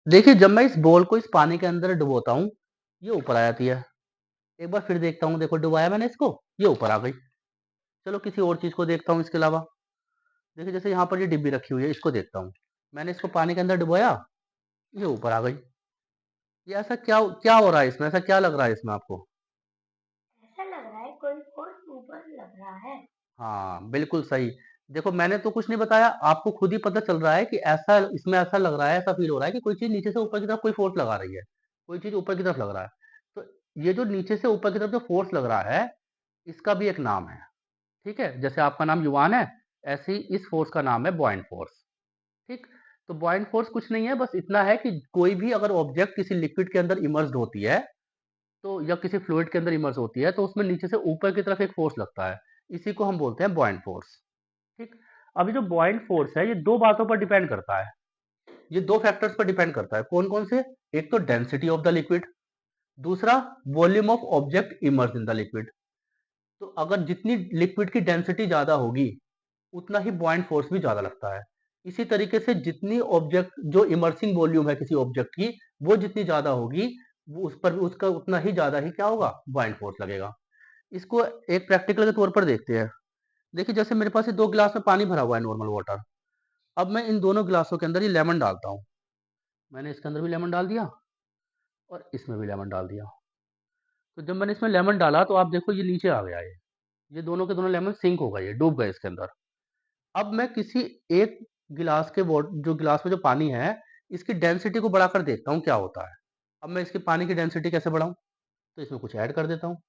देखिए जब मैं इस बॉल को इस पानी के अंदर डुबोता हूँ, ये ऊपर आ जाती है। एक बार फिर देखता हूँ, देखो डुबाया मैंने इसको, ये ऊपर आ गई। चलो किसी और चीज़ को देखता हूँ इसके अलावा। देखिए जैसे यहाँ पर ये डिब्बी रखी हुई है, इसको देखता हूँ। मैंने इसको पानी के अंदर डुबोया, ये ऊपर आ गई। ये ऐसा क्या क्या हो रहा है इसमें? ऐसा क्या लग रहा है इसमें आपको? ऐसा लग रहा है कोई फोर्स ऊपर लग रहा है। हाँ, बिल्कुल सही। देखो मैंने तो कुछ नहीं बताया, आपको खुद ही पता चल रहा है कि ऐसा इसमें ऐसा लग रहा है, ऐसा फ़ील हो रहा है कि कोई चीज़ नीचे से ऊपर की तरफ कोई फ़ोर्स लगा रही है। कोई चीज़ ऊपर की तरफ लग रहा है। तो ये जो नीचे से ऊपर की तरफ जो फ़ोर्स लग रहा है, इसका भी एक नाम है। ठीक है? जैसे आपका नाम युवान है, ऐसे ही इस फ़ोर्स का नाम है बुओयंट फ़ोर्स। ठीक? तो बुओयंट फ़ोर्स कुछ नहीं है, बस इतना है कि कोई भी अगर ऑब्जेक्ट किसी लिक्विड के अंदर इमर्ज्ड होती है, तो या किसी फ्लूइड के अंदर इमर्ज होती है, तो उसमें नीचे से ऊपर की तरफ एक फ़ोर्स लगता है। इसी को हम बोलते हैं बुओयंट फ़ोर्स। ठीक? अभी जो बुओयंट फ़ोर्स है, ये 2 बातों पर डिपेंड करता है। ये 2 फैक्टर्स पर डिपेंड करता है। कौन-कौन से? एक तो डेंसिटी ऑफ द लिक्विड, दूसरा volume of object emerged in the liquid. तो अगर जितनी लिक्विड की डेंसिटी ज़्यादा होगी, उतना ही बुओयंट फ़ोर्स भी ज़्यादा लगता है। इसी तरीके से जितनी ऑब्जेक्ट जो इमर्सिंग वॉल्यूम है किसी ऑब्जेक्ट की, वो जितनी ज़्यादा होगी, वो उस पर उसका उतना ही ज़्यादा ही क्या होगा? बुओयंट फ़ोर्स लगेगा। इसको एक प्रैक्टिकल के तौर पर देखते हैं। देखिए जैसे मेरे पास ये 2 गिलास में पानी भरा हुआ है नॉर्मल वाटर। अब मैं इन दोनों गिलासों के अंदर ये लेमन डालता हूँ। मैंने इसके अंदर भी लेमन डाल दिया और इसमें भी लेमन डाल दिया। तो जब मैंने इसमें लेमन डाला तो आप देखो ये नीचे आ गया ये। ये दोनों के दोनों लेमन सिंक हो गए, ये डूब गए इसके अंदर। अब मैं किसी एक गिलास के वॉट जो गिलास में जो पानी है, इसकी डेंसिटी को बढ़ाकर देखता हूँ क्या होता है। अब मैं इसकी पानी की डेंसिटी कैसे बढ़ाऊँ? तो इसमें कुछ ऐड कर देता हूँ।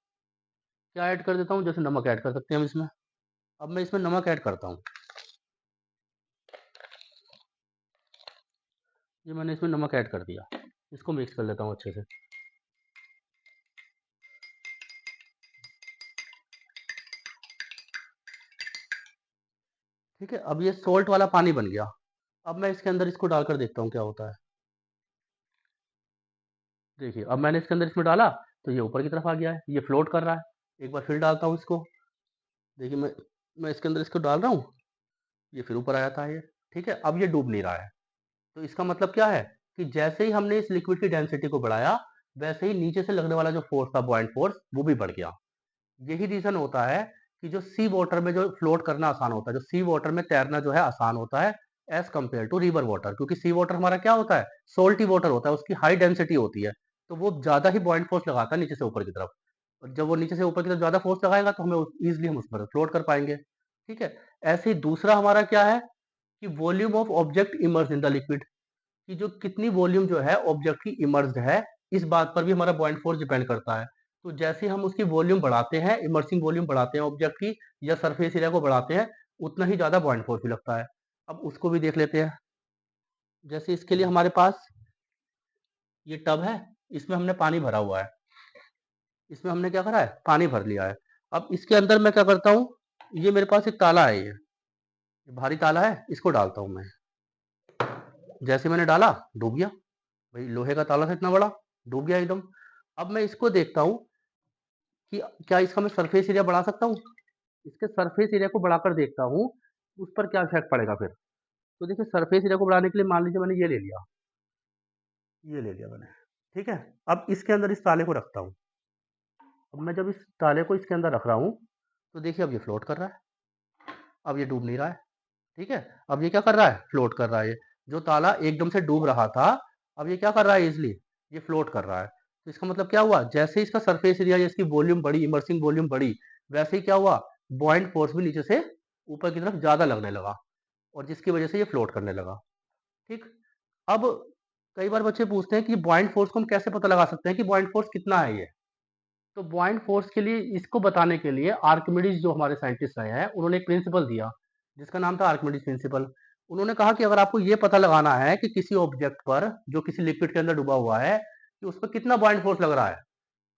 क्या ऐड कर देता हूँ? जैसे नमक ऐड कर सकते हैं हम इसमें। अब मैं इसमें नमक ऐड करता हूँ। ये मैंने इसमें नमक ऐड कर दिया। इसको मिक्स कर लेता हूँ अच्छे से। ठीक है? अब ये सॉल्ट वाला पानी बन गया। अब मैं इसके अंदर इसको डालकर देखता हूँ क्या होता है। देखिए, अब मैंने इसके अंदर इसमें डाला, तो ये ऊपर की तरफ आ गया है, ये फ्लोट कर रहा है। एक बार फिर डालता हूँ इसको। देखिए मैं इसके अंदर इसको डाल रहा हूँ, ये फिर ऊपर आ जाता है ये। ठीक है? अब ये डूब नहीं रहा है। तो इसका मतलब क्या है कि जैसे ही हमने इस लिक्विड की डेंसिटी को बढ़ाया, वैसे ही नीचे से लगने वाला जो फ़ोर्स था बुओयंट फ़ोर्स, वो भी बढ़ गया। यही रीज़न होता है कि जो सी वाटर में जो फ्लोट करना आसान होता है, जो सी वाटर में तैरना जो है आसान होता है as compare to river water, क्योंकि सी वाटर हमारा क्या होता है? सॉल्टी वाटर होता है, उसकी हाई डेंसिटी होती है, तो वो ज़्यादा ही बुओयंट फ़ोर्स लगाता है नीचे से ऊपर की तरफ। और जब वो नीचे से ऊपर की तरफ ज़्यादा फ़ोर्स लगाएगा तो हमें ईज़िली हम उस पर फ्लोट कर पाएँगे। ठीक है? ऐसे ही दूसरा हमारा क्या है कि volume of object emerged in the liquid, कि जो कितनी वॉल्यूम जो है ऑब्जेक्ट की इमर्ज्ड है, इस बात पर भी हमारा बुओयंट फ़ोर्स डिपेंड करता है। तो जैसे हम उसकी वॉल्यूम बढ़ाते हैं, इमर्सिंग वॉल्यूम बढ़ाते हैं ऑब्जेक्ट की या सरफेस एरिया को बढ़ाते हैं, उतना ही ज़्यादा बुओयंट फ़ोर्स भी लगता है। अब उसको भी देख लेते हैं। जैसे इसके लिए हमारे पास ये टब है, इसमें हमने पानी भरा हुआ है। इसमें हमने क्या करा है? पानी भर लिया है। अब इसके अंदर मैं क्या करता हूँ, ये मेरे पास एक ताला है ये भारी ताला है, इसको डालता हूँ मैं। जैसे मैंने डाला, डूब गया। भाई लोहे का ताला था इतना बड़ा, डूब गया एकदम। अब मैं इसको देखता हूँ कि क्या इसका मैं सरफेस एरिया बढ़ा सकता हूँ? इसके सरफेस एरिया को बढ़ाकर देखता हूँ, उस पर क्या इफ़ेक्ट पड़ेगा फिर। तो देखिए सरफेस एरिया को बढ़ाने के लिए मान लीजिए मैंने ये ले लिया मैंने, ठीक है? अब इसके अंदर इस ताले को रखता हूँ। अब मैं जब इस ताले को इसके अंदर रख रहा हूँ, तो देखिए अब ये फ्लोट कर रहा है, अब ये डूब नहीं रहा है, ठीक है? अब ये क्या कर रहा है? फ्लोट कर रहा है ये। जो ताला एकदम से डूब रहा था, अब ये क्या कर रहा है ईज़िली? ये फ्लोट कर रहा है। तो इसका मतलब क्या हुआ? जैसे ही इसका सरफेस एरिया या इसकी वॉल्यूम बढ़ी, इमर्सिंग वॉल्यूम बढ़ी, वैसे ही क्या हुआ? बुओयंट फ़ोर्स भी नीचे से ऊपर की तरफ ज़्यादा लगने लगा और जिसकी वजह से ये फ्लोट करने लगा, ठीक? अब कई बार बच्चे पूछते हैं कि बुओयंट फ़ोर्स को हम कैसे पता लगा सकते हैं कि बुओयंट फ़ोर्स कितना है ये? तो बुओयंट फ़ोर्स के लिए इसको बताने के लिए आर्किमिडीज़ जो हमारे साइंटिस्ट रहे हैं, उन्होंने एक प्रिंसिपल दिया, जिसका नाम था आर्किमिडीज़ प्रिंसिपल। उन्होंने कहा कि अगर आपको ये पता लगाना है कि किसी ऑब्जेक्ट पर, जो किसी लिक्विड के अंदर डूबा हुआ है, कि उस पर कितना बुओयंट फ़ोर्स लग रहा है,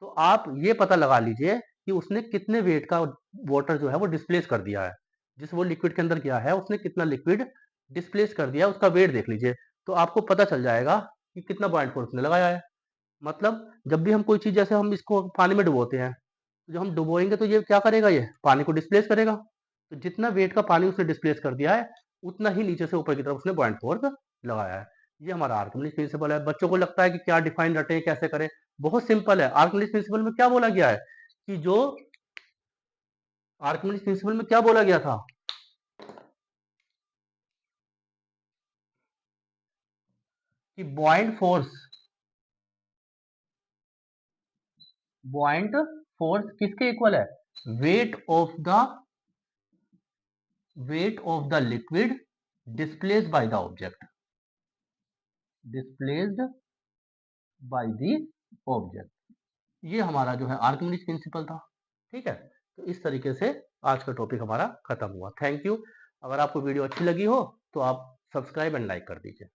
तो आप ये पता लगा लीजिए कि उसने कितने वेट का वाटर जो है वो डिस्प्लेस कर दिया है। जिस वो लिक्विड के अंदर गया है, उसने कितना लिक्विड डिस्प्लेस कर दिया है, उसका वेट देख लीजिए। तो आपको पता चल जाएगा कि कितना बुओयंट फ़ोर्स उसने लगाया है। मतलब जब भी हम कोई चीज़ जैसे हम इसको पानी में डुबोते हैं, तो जब हम डुबोएँगे तो ये क्या करेगा ये? पानी को डिस्प्लेस करेगा। तो जितना वेट का पानी उसने डिस्प्लेस कर दिया है, उतना ही नीचे से ऊपर की तरफ उसने बुओयंट फ़ोर्स लगाया है। ये हमारा आर्किमिडीज प्रिंसिपल है। बच्चों को लगता है कि क्या डिफाइन रटे, कैसे करें, बहुत सिंपल है। आर्किमिडीज प्रिंसिपल में क्या बोला गया है कि जो आर्किमिडीज प्रिंसिपल में क्या बोला गया था कि buoyant फोर्स किसके इक्वल है? Weight of the liquid displaced by the object, displaced by the object. ये हमारा जो है आर्किमिडीज प्रिंसिपल था। ठीक है, तो इस तरीके से आज का टॉपिक हमारा खत्म हुआ। Thank you. अगर आपको वीडियो अच्छी लगी हो तो आप सब्सक्राइब एंड लाइक कर दीजिए।